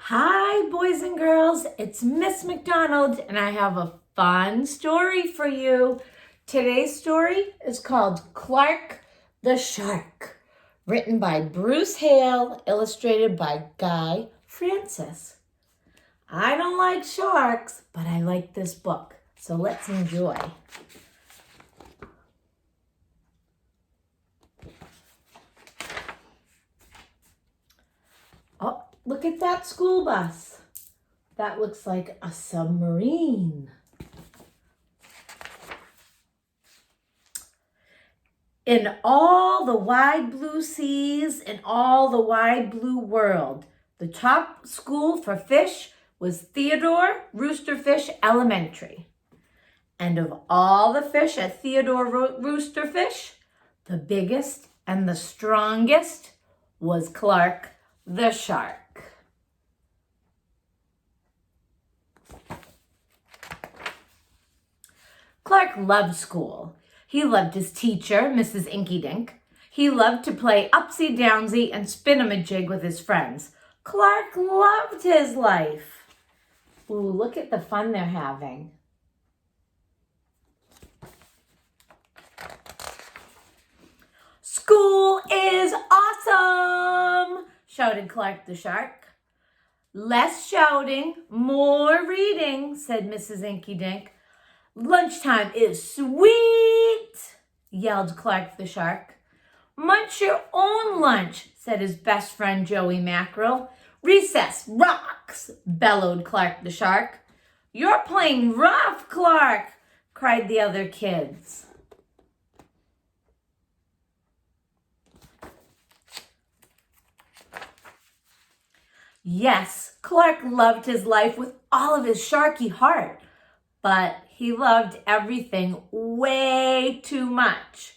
Hi, boys and girls. It's Miss McDonald, and I have a fun story for you. Today's story is called Clark the Shark, written by Bruce Hale, illustrated by Guy Francis. I don't like sharks, but I like this book, so let's enjoy. Oh, look at that school bus. That looks like a submarine. In all the wide blue seas, in all the wide blue world, the top school for fish was Theodore Roosterfish Elementary. And of all the fish at Theodore Roosterfish, the biggest and the strongest was Clark the Shark. Clark loved school. He loved his teacher, Mrs. Inkydink. He loved to play upsy-downsy and spin-a-majig with his friends. Clark loved his life. Ooh, look at the fun they're having. School is awesome, shouted Clark the Shark. Less shouting, more reading, said Mrs. Inkydink. Lunchtime is sweet, yelled Clark the Shark. Munch your own lunch, said his best friend Joey Mackerel. Recess rocks, bellowed Clark the Shark. You're playing rough, Clark, cried the other kids. Yes, Clark loved his life with all of his sharky heart, but he loved everything way too much.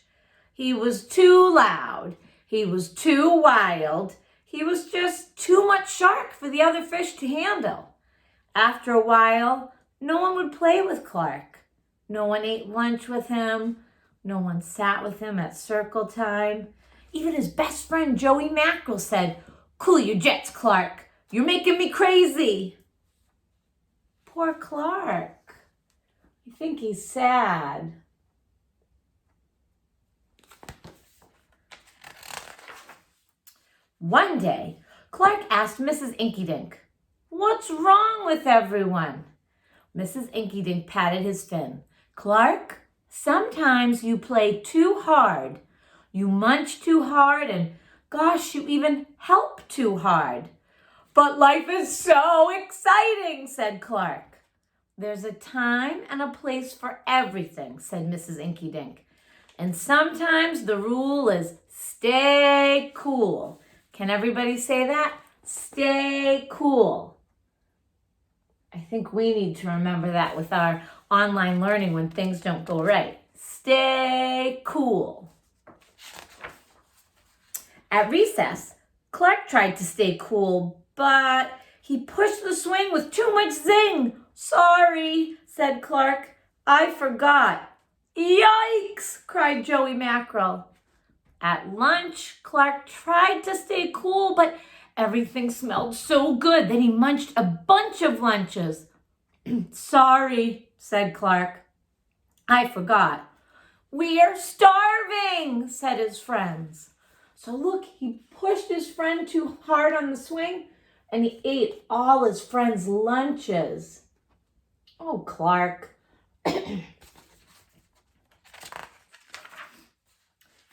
He was too loud. He was too wild. He was just too much shark for the other fish to handle. After a while, no one would play with Clark. No one ate lunch with him. No one sat with him at circle time. Even his best friend Joey Mackerel said, "Cool your jets, Clark. You're making me crazy." Poor Clark. I think he's sad. One day, Clark asked Mrs. Inkydink, "What's wrong with everyone?" Mrs. Inkydink patted his fin. "Clark, sometimes you play too hard. You munch too hard and, gosh, you even help too hard." "But life is so exciting," said Clark. "There's a time and a place for everything," said Mrs. Inkydink. "And sometimes the rule is stay cool." Can everybody say that? Stay cool. I think we need to remember that with our online learning when things don't go right. Stay cool. At recess, Clark tried to stay cool, but he pushed the swing with too much zing. "Sorry," said Clark. "I forgot." "Yikes!" cried Joey Mackerel. At lunch, Clark tried to stay cool, but everything smelled so good that he munched a bunch of lunches. "Sorry," said Clark. "I forgot." "We're starving," said his friends. So look, he pushed his friend too hard on the swing, and he ate all his friends' lunches. Oh, Clark.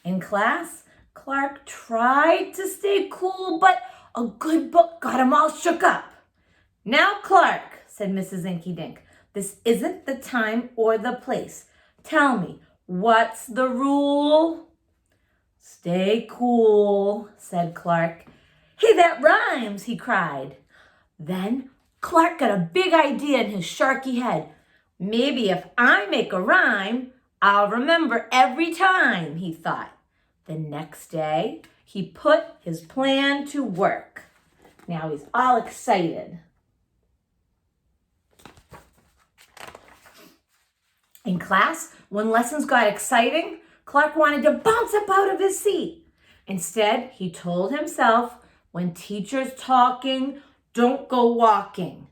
In class, Clark tried to stay cool, but a good book got him all shook up. "Now, Clark," said Mrs. Inkydink, "this isn't the time or the place. Tell me, what's the rule?" "Stay cool," said Clark. "Hey, that rhymes," he cried. Then Clark got a big idea in his sharky head. "Maybe if I make a rhyme, I'll remember every time," he thought. The next day, he put his plan to work. Now he's all excited. In class, when lessons got exciting, Clark wanted to bounce up out of his seat. Instead, he told himself, when teacher's talking, Don't go walking.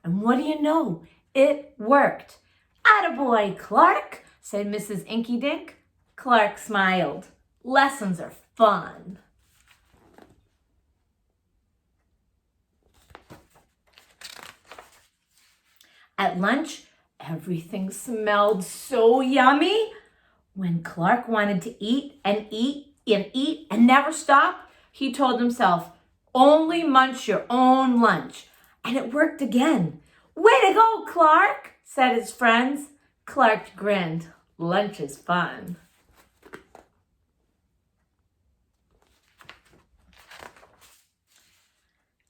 And what do you know? It worked. Attaboy, Clark, said Mrs. Inky Dink. Clark smiled. Lessons are fun. At lunch, everything smelled so yummy. When Clark wanted to eat and eat and eat and never stop, he told himself, only munch your own lunch. And it worked again. Way to go, Clark, said his friends. Clark grinned. Lunch is fun.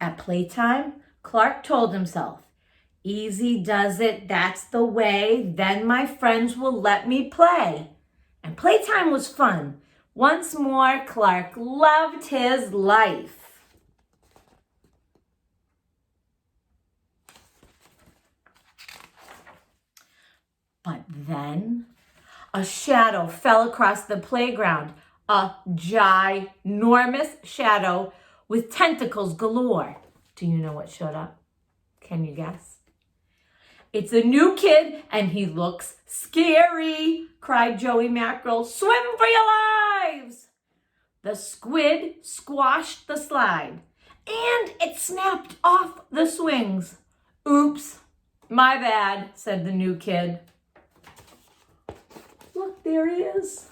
At playtime, Clark told himself, easy does it, that's the way, then my friends will let me play. And playtime was fun. Once more, Clark loved his life. But then a shadow fell across the playground, a ginormous shadow with tentacles galore. Do you know what showed up? Can you guess? It's a new kid and he looks scary, cried Joey Mackerel. Swim for your lives! The squid squashed the slide and it snapped off the swings. Oops, my bad, said the new kid. Look, there he is.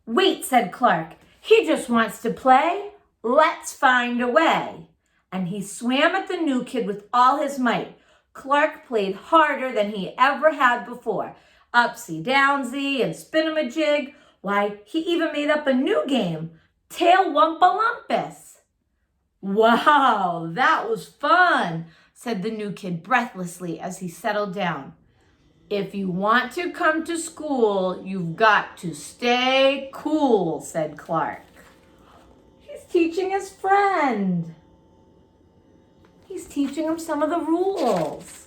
Wait, said Clark. He just wants to play. Let's find a way. And he swam at the new kid with all his might. Clark played harder than he ever had before. Upsy-downsy and spin-a-ma-jig. Why, he even made up a new game, Tail-wumpa-lumpus. Wow, that was fun, said the new kid breathlessly as he settled down. If you want to come to school, you've got to stay cool, said Clark. He's teaching his friend. He's teaching him some of the rules.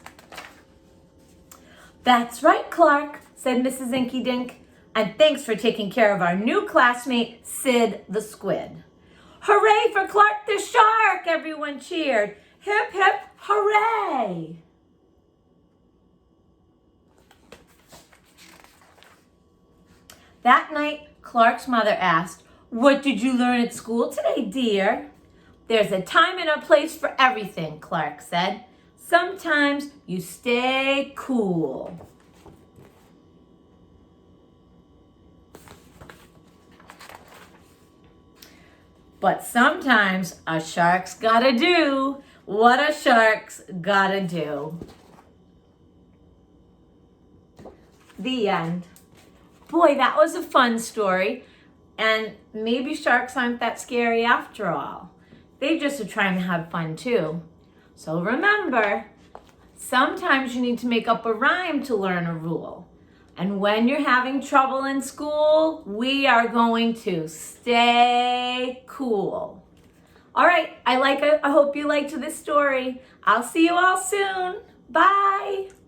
That's right, Clark, said Mrs. Inky Dink. And thanks for taking care of our new classmate, Sid the Squid. Hooray for Clark the Shark, everyone cheered. Hip, hip, hooray! That night, Clark's mother asked, what did you learn at school today, dear? There's a time and a place for everything, Clark said. Sometimes you stay cool. But sometimes a shark's gotta do what a shark's gotta do. The end. Boy, that was a fun story. And maybe sharks aren't that scary after all. They just are trying to have fun too. So remember, sometimes you need to make up a rhyme to learn a rule. And when you're having trouble in school, we are going to stay cool. All right, I hope you liked this story. I'll see you all soon. Bye.